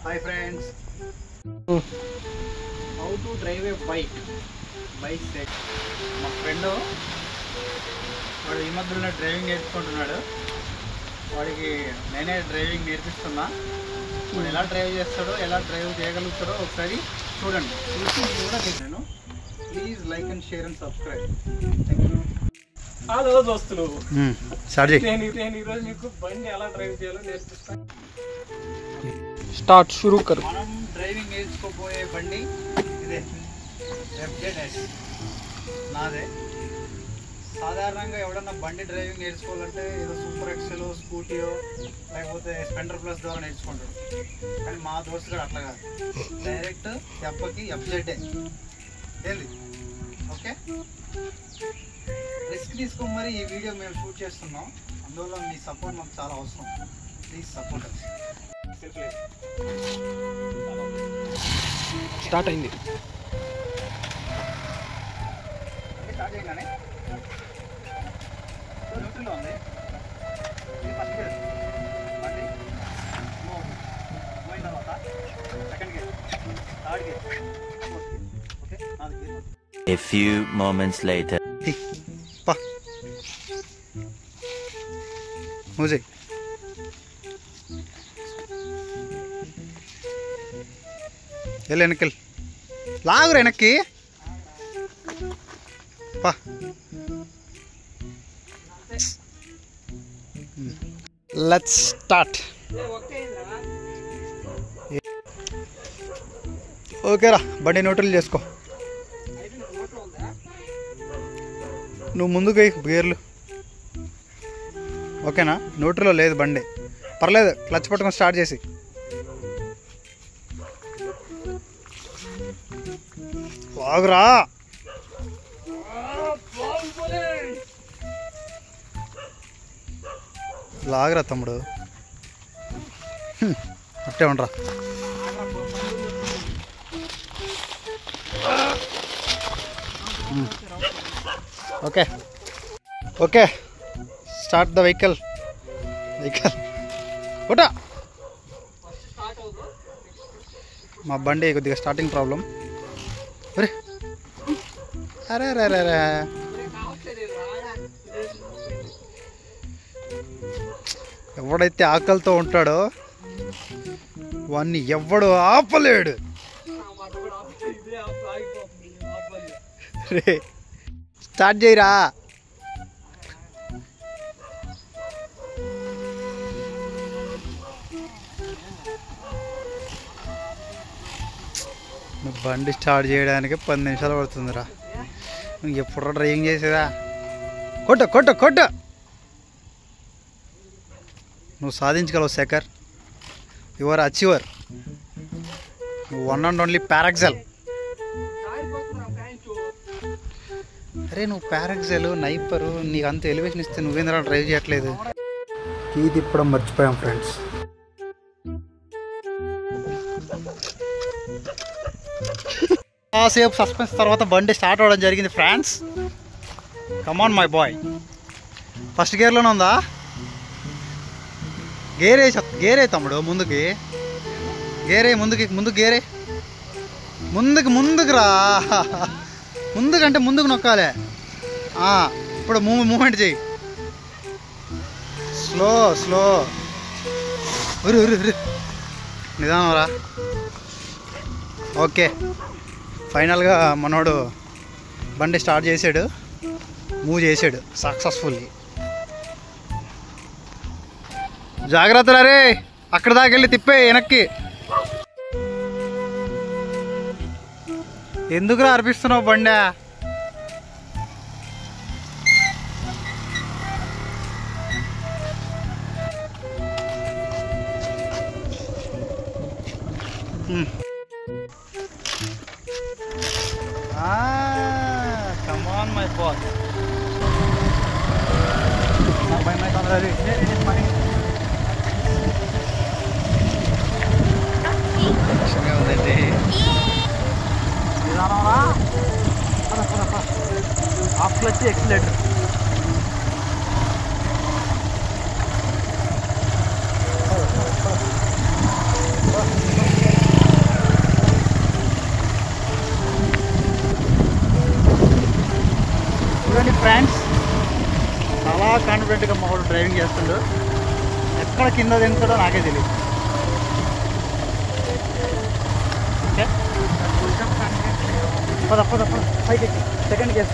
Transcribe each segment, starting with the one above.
Hi friends. How to drive a bike? Bike set. మా friend వాడు ఈ మధ్యలో డ్రైవింగ్ నేర్చుకుంటున్నాడు. వాడికి నేనే డ్రైవింగ్ నేర్పిస్తున్నా. వాడు ఎలా డ్రైవ్ చేస్తాడో, ఎలా డ్రైవ్ చేయగలుగుతాడో ఒకసారి చూడండి. చూసి కూడా నేను please like and share and subscribe. Thank you. Hello దోస్తులు, నేను ఈరోజు మీకు బండి ఎలా డ్రైవ్ చేయాలో నేర్పిస్తాను. స్టార్ట్ షురూ కరు. మనం డ్రైవింగ్ నేర్చుకోబోయే బండి ఇదే FZS నాదే. సాధారణంగా ఎవడన్నా బండి డ్రైవింగ్ నేర్చుకోవాలంటే ఏదో సూపర్ ఎక్సెల్, స్కూటీయో లేకపోతే స్పెండర్ ప్లస్ ద్వారా నేర్చుకుంటాడు. కానీ మా దోస్తు కూడా అట్లా కాదు, డైరెక్ట్ దెబ్బకి FZ ఏంది. ఓకే, రిస్క్ తీసుకొని మరి ఈ వీడియో మేము షూట్ చేస్తున్నాం. అందువల్ల మీ సపోర్ట్ మాకు చాలా అవసరం. Please support us. స్టార్ట్ అయింది. స్టార్ట్ చేయగానే న్యూట్రల్లో ఉంది. ఇది ఫస్ట్ గేర్, బండి పోయిన తర్వాత second gear, third gear, fourth gear. Okay, నాలుగు gear. A few moments later. పా ముజే వెనక్కి లాగురు వెనక్కి పా. Let's start. ఓకేరా, బండి న్యూట్రల్ చేసుకో. నువ్వు ముందుకు గేర్లు ఓకేనా? న్యూట్రల్లో లేదు బండి, పర్లేదు. క్లచ్ పట్టుకొని స్టార్ట్ చేసి లాగురా. లాగరా తమ్ముడు, అట్టే ఉండరా. Okay okay, start the vehicle. ఒకటా మా బండి కొద్దిగా స్టార్టింగ్ ప్రాబ్లం. అరే అరే అరే అరే, ఎవడైతే ఆకలితో ఉంటాడో వాన్ని ఎవడు ఆపలేడు. రే స్టార్ట్ చేయరా. నువ్వు బండి స్టార్ట్ చేయడానికి 10 నిమిషాలు పడుతుందిరా. నువ్వు ఎప్పుడు డ్రైవింగ్ చేసేదా? కొట్ట నువ్వు సాధించగలవు శేఖర్. Your achiever. నువ్వు వన్ అండ్ ఓన్లీ పారాక్సెల్. అరే నువ్వు పారాక్సెల్, నైపరు, నీకు అంత ఎలివేషన్ ఇస్తే నువ్వేంద్రా డ్రైవ్ చేయట్లేదు? కీ తిప్పడం మర్చిపోయాం ఫ్రెండ్స్. సేపు సస్పెన్స్ తర్వాత బండి స్టార్ట్ అవ్వడం జరిగింది friends. Come on my boy. First గేర్లోనే ఉందా? గేరే తమ్ముడు, ముందుకి గేరే, ముందుకు గేరే, ముందుకు రా. ముందుకంటే ముందుకు నొక్కాలి. ఇప్పుడు మూమెంట్ చెయ్యి. స్లో నిదానం రా. ఓకే, ఫైనల్గా మనోడు బండి స్టార్ట్ చేసాడు, మూవ్ చేసాడు సక్సెస్ఫుల్లీ. జాగ్రత్త రే, అక్కడ దాకా వెళ్ళి తిప్పే వెనక్కి. ఎందుకురా అర్పిస్తున్నావు బండా? Come on my boy. Bye my camera ready. Half clutch accelerator. డిఫరెంట్గా మా వాడు డ్రైవింగ్ చేస్తుండు. ఎక్కడ కింద దించుతాడో నాకే తెలియదు. ఓకే పద పద పద పైకి సెకండ్ గేస్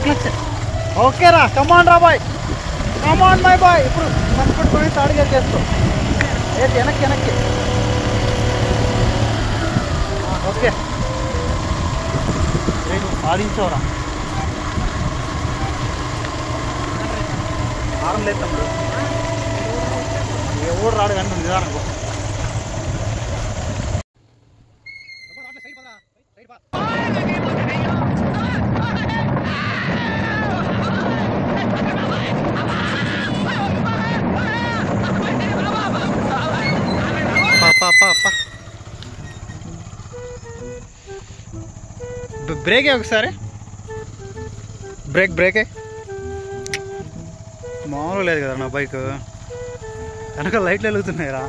క్లచ్. ఓకే రా, కమాన్ రా బాయ్, కమాన్ మై బాయ్. ఇప్పుడు మన పట్టుకొని థర్డ్ గేర్ చేస్తాం. వెనక్కి ఓకే. రేపు సాధించవరా, ఆరం లేదు తమ్ముడు, ఎవరు రాడు కానీ నిదానంగా. బ్రేకే ఒకసారి, బ్రేకే మామూలు లేదు కదా నా బైక్. వెనక లైట్లు వెలుగుతున్నాయిరా.